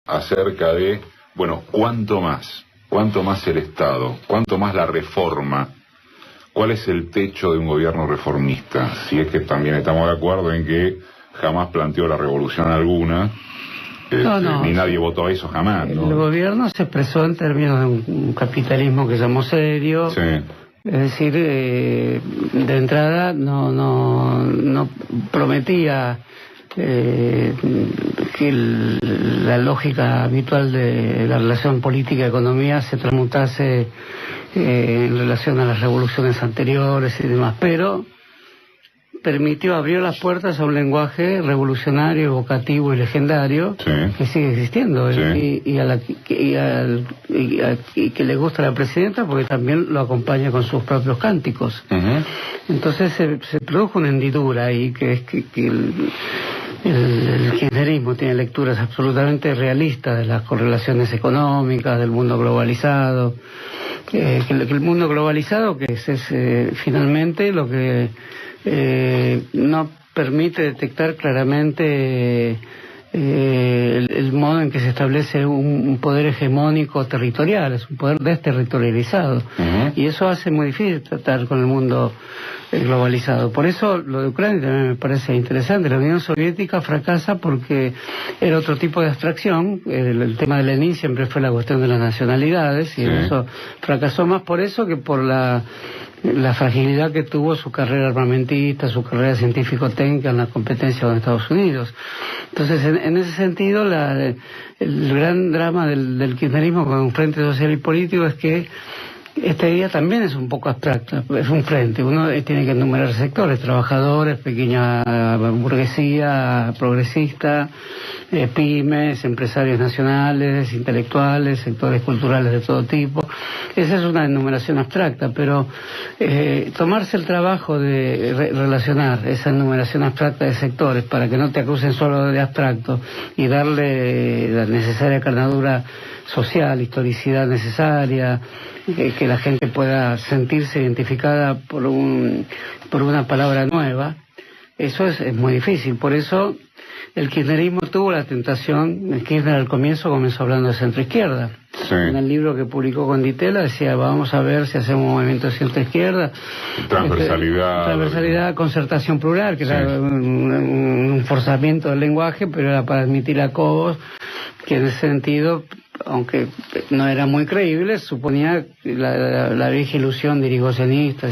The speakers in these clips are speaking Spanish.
acerca de, bueno, ¿cuánto más el Estado? ¿Cuánto más la reforma? ¿Cuál es el techo de un gobierno reformista? Si es que también estamos de acuerdo en que jamás planteó la revolución alguna, ni nadie votó a eso jamás, ¿no? El gobierno se expresó en términos de un capitalismo que llamó serio. Sí. Es decir, de entrada no prometía que la lógica habitual de la relación política-economía se transmutase en relación a las revoluciones anteriores y demás, pero abrió las puertas a un lenguaje revolucionario, evocativo y legendario, sí, que sigue existiendo, sí, y que le gusta a la presidenta porque también lo acompaña con sus propios cánticos. Uh-huh. Entonces se produjo una hendidura ahí, que es que el kirchnerismo tiene lecturas absolutamente realistas de las correlaciones económicas, del mundo globalizado, que el mundo globalizado que es finalmente lo que no permite detectar claramente el modo en que se establece un poder hegemónico territorial, es un poder desterritorializado. Uh-huh. Y eso hace muy difícil tratar con el mundo globalizado. Por eso lo de Ucrania también me parece interesante. La Unión Soviética fracasa porque era otro tipo de abstracción. El tema de Lenin siempre fue la cuestión de las nacionalidades, y eso fracasó más por eso que por la fragilidad que tuvo su carrera armamentista, su carrera científico-técnica en la competencia con Estados Unidos. Entonces, en ese sentido, el gran drama del kirchnerismo con un frente social y político es que esta idea también es un poco abstracta, es un frente, uno tiene que enumerar sectores, trabajadores, pequeña burguesía, progresista, pymes, empresarios nacionales, intelectuales, sectores culturales de todo tipo. Esa es una enumeración abstracta, pero tomarse el trabajo de relacionar esa enumeración abstracta de sectores para que no te acusen solo de abstracto y darle la necesaria carnadura social, historicidad necesaria, que la gente pueda sentirse identificada por una palabra nueva, eso es muy difícil. Por eso el kirchnerismo tuvo la tentación. El Kirchner al comienzo comenzó hablando de centroizquierda. Sí. En el libro que publicó con Ditela decía, vamos a ver si hacemos un movimiento de centroizquierda. Transversalidad, concertación plural, que era un forzamiento del lenguaje, pero era para admitir a Cobos, que en ese sentido, aunque no era muy creíble, suponía la vieja ilusión de irigoyenista,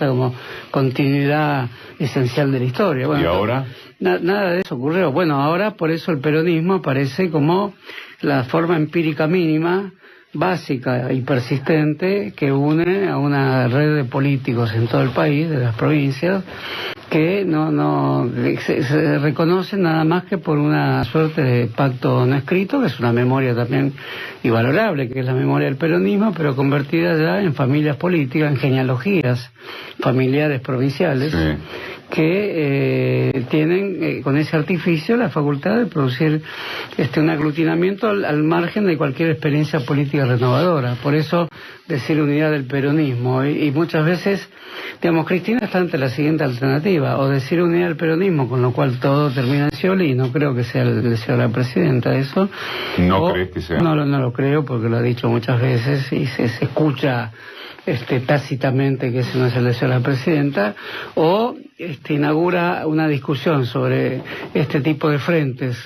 como continuidad esencial de la historia. Bueno, ¿y ahora? Nada de eso ocurrió. Bueno, ahora por eso el peronismo aparece como la forma empírica mínima, básica y persistente, que une a una red de políticos en todo el país, de las provincias, que se reconocen nada más que por una suerte de pacto no escrito, que es una memoria también invalorable, que es la memoria del peronismo, pero convertida ya en familias políticas, en genealogías familiares provinciales, que tienen con ese artificio la facultad de producir un aglutinamiento al margen de cualquier experiencia política renovadora. Por eso decir unidad del peronismo, y muchas veces, digamos, Cristina está ante la siguiente alternativa: o decir unidad del peronismo, con lo cual todo termina en Scioli, y no creo que sea el deseo de la presidenta eso. ¿No crees que sea? No lo creo, porque lo ha dicho muchas veces y se escucha tácitamente que ese no es el deseo de la presidenta, o inaugura una discusión sobre este tipo de frentes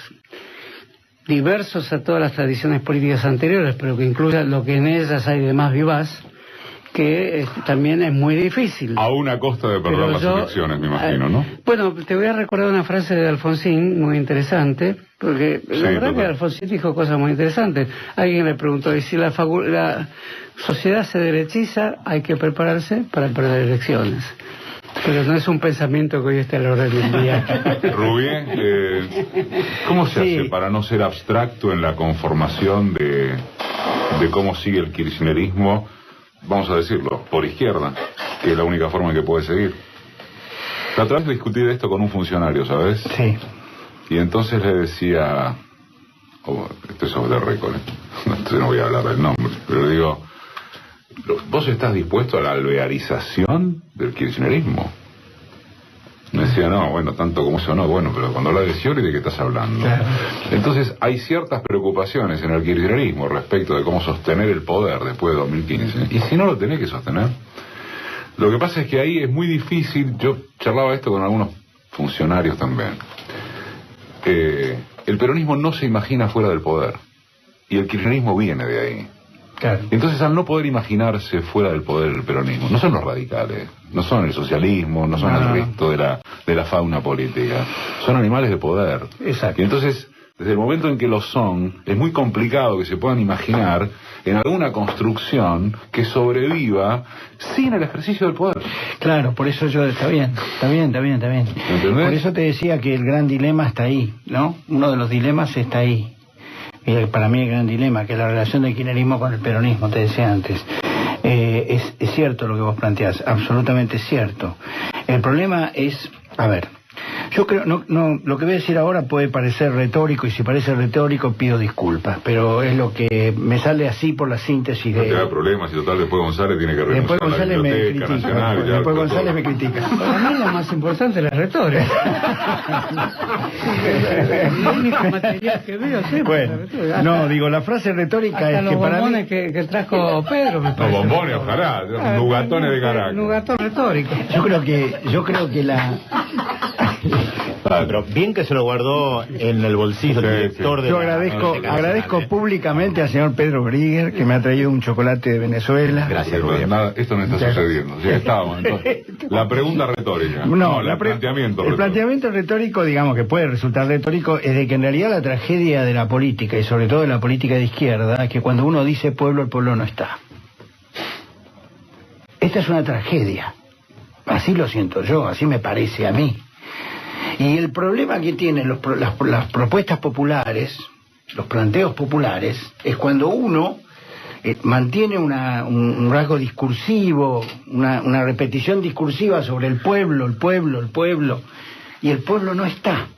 diversos a todas las tradiciones políticas anteriores, pero que incluya lo que en ellas hay de más vivaz, que también es muy difícil. A una costa de perder las elecciones, me imagino, ¿no? Bueno, te voy a recordar una frase de Alfonsín muy interesante, porque la verdad que Alfonsín dijo cosas muy interesantes. Alguien le preguntó, ¿y si la sociedad se derechiza, hay que prepararse para perder elecciones? Pero no es un pensamiento que hoy esté a la orden del día. Rubí, ¿cómo se hace para no ser abstracto en la conformación de cómo sigue el kirchnerismo, vamos a decirlo, por izquierda, que es la única forma en que puede seguir? La otra vez discutí de esto con un funcionario, ¿sabes? Sí. Y entonces le decía, esto es sobre el récord, entonces no voy a hablar del nombre, pero digo, ¿vos estás dispuesto a la alvearización del kirchnerismo? Me decía, ¿Sí o no? Bueno, tanto como eso no, bueno, pero cuando hablas de Scioli, ¿de qué estás hablando? Claro. Entonces, hay ciertas preocupaciones en el kirchnerismo respecto de cómo sostener el poder después de 2015. Y si no lo tenés que sostener, lo que pasa es que ahí es muy difícil. Yo charlaba esto con algunos funcionarios también. El peronismo no se imagina fuera del poder, y el kirchnerismo viene de ahí. Claro. Entonces, al no poder imaginarse fuera del poder el peronismo, no son los radicales, no son el socialismo, no son el resto de la fauna política, son animales de poder. Exacto. Y entonces, desde el momento en que lo son, es muy complicado que se puedan imaginar en alguna construcción que sobreviva sin el ejercicio del poder. Claro, por eso está bien. ¿Entendés? Por eso te decía que el gran dilema está ahí, ¿no? Uno de los dilemas está ahí. Y para mí el gran dilema, que es la relación del kirchnerismo con el peronismo, te decía antes. Es cierto lo que vos planteás, absolutamente cierto. El problema es, a ver, yo creo, lo que voy a decir ahora puede parecer retórico, y si parece retórico pido disculpas, pero es lo que me sale así por la síntesis de... No te da problemas, y total, después González tiene que renunciar a la Biblioteca Nacional. Después González me critica. Para mí lo más importante es la retórica. El único material que veo siempre. Bueno, no, digo, la frase retórica es que para mí... que trajo Pedro, me parece. Los bombones, ojalá, nugatones de Caracas. Nugatón retórico. Yo creo que la... Pero bien que se lo guardó en el bolsillo el director de... Yo agradezco públicamente al señor Pedro Briguer, que me ha traído un chocolate de Venezuela. Gracias, nada, esto no está sucediendo. Sí, estábamos, entonces. La pregunta retórica. El planteamiento retórico. El planteamiento retórico, digamos, que puede resultar retórico, es de que en realidad la tragedia de la política, y sobre todo de la política de izquierda, es que cuando uno dice pueblo, el pueblo no está. Esta es una tragedia. Así lo siento yo, así me parece a mí. Y el problema que tienen las propuestas populares, los planteos populares, es cuando uno mantiene un rasgo discursivo, una repetición discursiva sobre el pueblo, y el pueblo no está.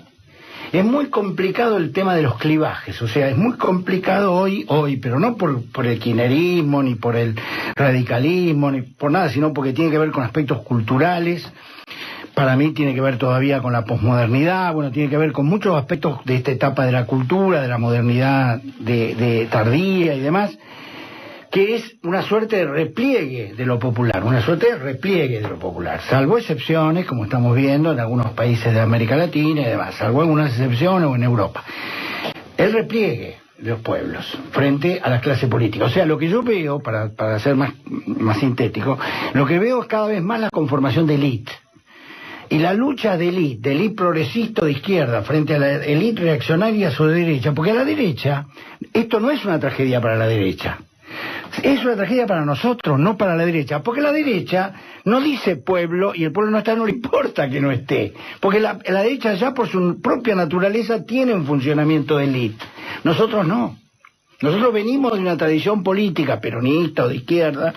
Es muy complicado el tema de los clivajes, o sea, es muy complicado hoy, pero no por el kirchnerismo, ni por el radicalismo, ni por nada, sino porque tiene que ver con aspectos culturales. Para mí tiene que ver todavía con la posmodernidad, bueno, tiene que ver con muchos aspectos de esta etapa de la cultura, de la modernidad de tardía y demás, que es una suerte de repliegue de lo popular, salvo excepciones, como estamos viendo en algunos países de América Latina y demás, salvo algunas excepciones o en Europa. El repliegue de los pueblos frente a la clase política. O sea, lo que yo veo, para ser más sintético, lo que veo es cada vez más la conformación de élite. Y la lucha de élite progresista de izquierda frente a la élite reaccionaria sobre la derecha, porque a la derecha, esto no es una tragedia para la derecha, es una tragedia para nosotros, no para la derecha, porque la derecha no dice pueblo, y el pueblo no está, no le importa que no esté, porque la derecha ya por su propia naturaleza tiene un funcionamiento de élite, nosotros no. Nosotros venimos de una tradición política peronista o de izquierda,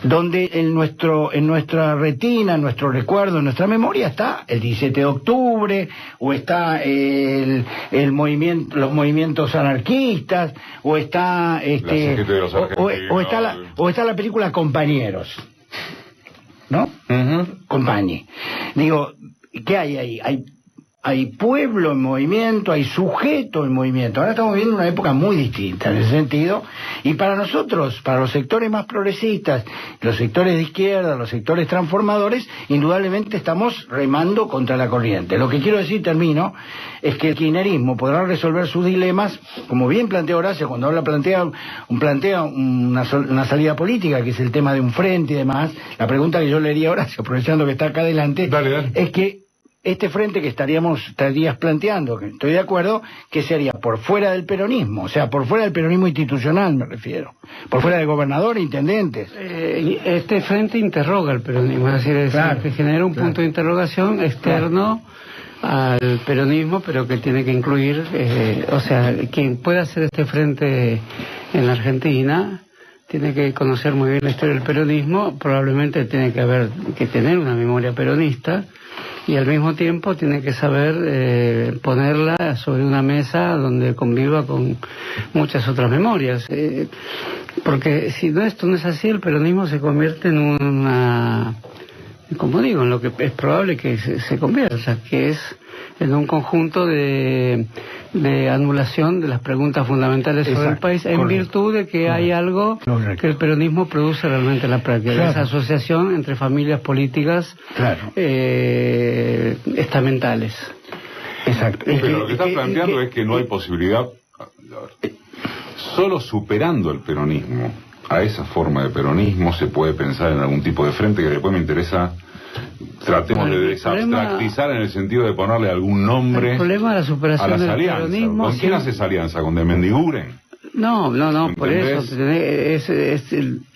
donde en nuestra retina, en nuestro recuerdo, en nuestra memoria está el 17 de octubre, o está los movimientos anarquistas, o está o está la película Compañeros, ¿no? Compañi. Digo, ¿qué hay ahí? Hay pueblo en movimiento, hay sujeto en movimiento. Ahora estamos viviendo una época muy distinta en ese sentido, y para nosotros, para los sectores más progresistas, los sectores de izquierda, los sectores transformadores, indudablemente estamos remando contra la corriente. Lo que quiero decir, termino, es que el kirchnerismo podrá resolver sus dilemas, como bien plantea Horacio, cuando plantea una salida política, que es el tema de un frente y demás. La pregunta que yo le haría a Horacio, aprovechando que está acá adelante, dale. Es que este frente que estarías planteando, que estoy de acuerdo, que sería por fuera del peronismo, o sea, por fuera del peronismo institucional, me refiero, por fuera de gobernadores, intendentes. Este frente interroga al peronismo, es decir, que genera un punto de interrogación externo al peronismo, pero que tiene que incluir, o sea, quien pueda hacer este frente en la Argentina tiene que conocer muy bien la historia del peronismo, probablemente tiene que tener una memoria peronista, y al mismo tiempo tiene que saber ponerla sobre una mesa donde conviva con muchas otras memorias. Porque si esto no es así, el peronismo se convierte en como digo, en lo que es probable que se convierta, que es en un conjunto de anulación de las preguntas fundamentales sobre el país, en virtud de que hay algo que el peronismo produce realmente en la práctica, esa asociación entre familias políticas estamentales. Exacto. Pero lo que está planteando es que no hay posibilidad, solo superando el peronismo, a esa forma de peronismo se puede pensar en algún tipo de frente, que después me interesa, tratemos de desabstractizar en el sentido de ponerle algún nombre el problema de la superación a las del alianzas. peronismo. ¿Con quién hace esa alianza? ¿Con de Mendiguren? No, por eso.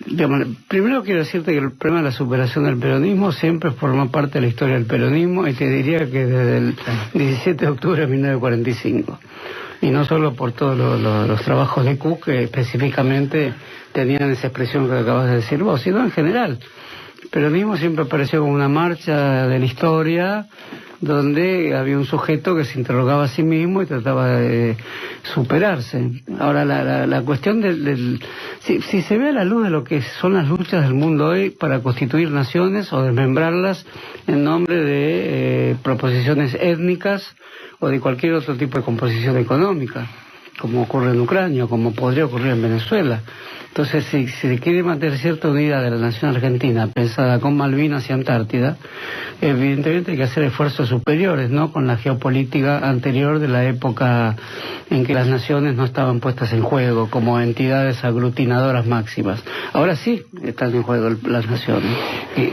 Digamos, primero quiero decirte que el problema de la superación del peronismo siempre forma parte de la historia del peronismo, y te diría que desde el 17 de octubre de 1945. Y no solo por todos los trabajos de Cook que específicamente tenían esa expresión que acabas de decir vos, sino en general. El peronismo siempre apareció como una marcha de la historia donde había un sujeto que se interrogaba a sí mismo y trataba de superarse. Ahora, la cuestión si se ve a la luz de lo que son las luchas del mundo hoy para constituir naciones o desmembrarlas en nombre de proposiciones étnicas o de cualquier otro tipo de composición económica, como ocurre en Ucrania o como podría ocurrir en Venezuela. Entonces, si se quiere mantener cierta unidad de la nación argentina pensada con Malvinas y Antártida, evidentemente hay que hacer esfuerzos superiores, ¿no?, con la geopolítica anterior de la época en que las naciones no estaban puestas en juego como entidades aglutinadoras máximas. Ahora sí están en juego las naciones.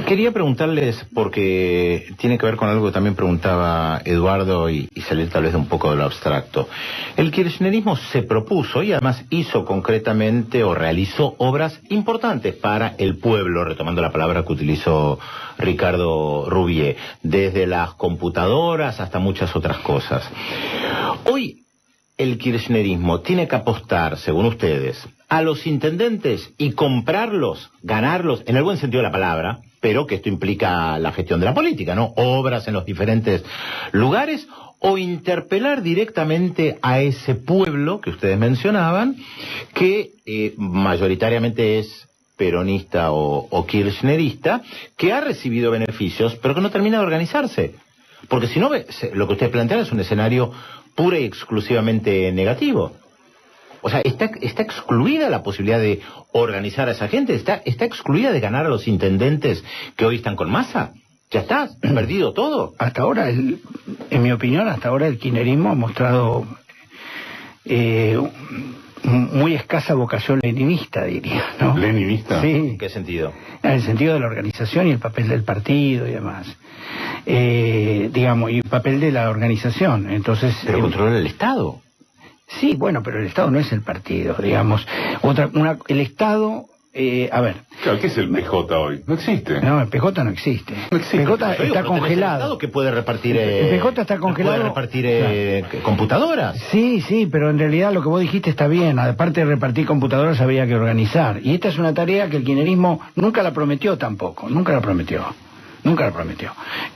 Quería preguntarles, porque tiene que ver con algo que también preguntaba Eduardo y salir tal vez de un poco de lo abstracto. El kirchnerismo se propuso y además hizo concretamente o realizó obras importantes para el pueblo, retomando la palabra que utilizó Ricardo Rubier, desde las computadoras hasta muchas otras cosas. Hoy el kirchnerismo tiene que apostar, según ustedes, a los intendentes y comprarlos, ganarlos, en el buen sentido de la palabra, pero que esto implica la gestión de la política, ¿no? Obras en los diferentes lugares, o interpelar directamente a ese pueblo que ustedes mencionaban, que mayoritariamente es peronista o kirchnerista, que ha recibido beneficios, pero que no termina de organizarse. Porque si no, lo que ustedes plantean es un escenario pura y exclusivamente negativo. O sea, está excluida la posibilidad de organizar a esa gente, está excluida de ganar a los intendentes que hoy están con Massa. Ya está, perdido todo. Hasta ahora, en mi opinión, hasta ahora el kirchnerismo ha mostrado muy escasa vocación leninista, diría, ¿no? ¿Leninista? Sí. ¿En qué sentido? En el sentido de la organización y el papel del partido y demás. Digamos, y el papel de la organización. Entonces, pero controla el Estado. Sí, bueno, pero el Estado no es el partido, digamos. El Estado... a ver. Claro, ¿qué es el PJ hoy? No existe. No, el PJ no existe. No existe. El PJ está congelado. El Estado que puede repartir. El PJ está congelado. Puede repartir computadoras. Sí, pero en realidad lo que vos dijiste está bien. Aparte de repartir computadoras había que organizar. Y esta es una tarea que el kirchnerismo nunca la prometió tampoco. Nunca la prometió.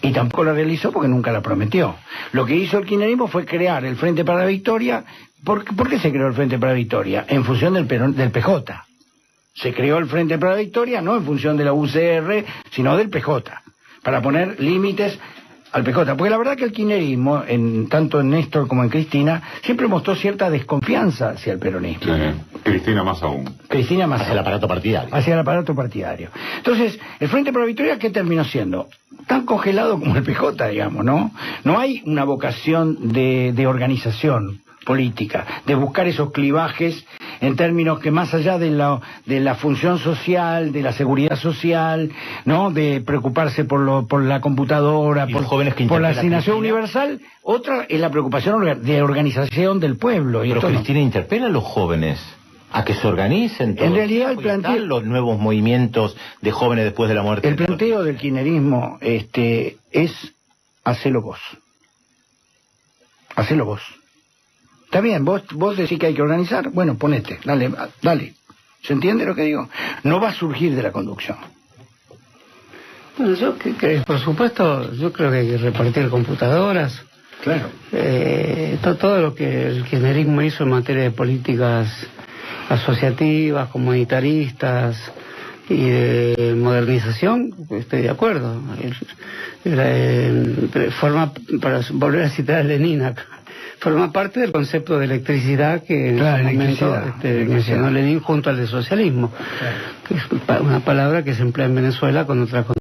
Y tampoco la realizó porque nunca la prometió. Lo que hizo el kirchnerismo fue crear el Frente para la Victoria. ¿Por qué se creó el Frente para la Victoria? En función del PJ. Se creó el Frente para la Victoria no en función de la UCR, sino del PJ, para poner límites al PJ. Porque la verdad que el kirchnerismo, tanto en Néstor como en Cristina, siempre mostró cierta desconfianza hacia el peronismo. Sí. Cristina más aún. Hacia el aparato partidario. Hacia el aparato partidario. Entonces, el Frente para la Victoria, ¿qué terminó siendo? Tan congelado como el PJ, digamos, ¿no? No hay una vocación de organización política, de buscar esos clivajes en términos que más allá de la función social, de la seguridad social, ¿no?, de preocuparse por la computadora, por la asignación universal, otra es la preocupación de organización del pueblo. Pero Cristina interpela a los jóvenes a que se organicen todos. En realidad el planteo, los nuevos movimientos de jóvenes después de la muerte. El planteo del kirchnerismo es hacelo vos. Hacelo vos. Está bien, vos decís que hay que organizar, bueno, ponete, dale. ¿Se entiende lo que digo? No va a surgir de la conducción. Bueno, por supuesto, yo creo que hay que repartir computadoras. Claro. Todo lo que el kirchnerismo hizo en materia de políticas asociativas, comunitaristas, y de modernización, estoy de acuerdo. Forma, para volver a citar a Lenin acá, forma parte del concepto de electricidad que en ese momento mencionó Lenin junto al de socialismo, que es una palabra que se emplea en Venezuela con otra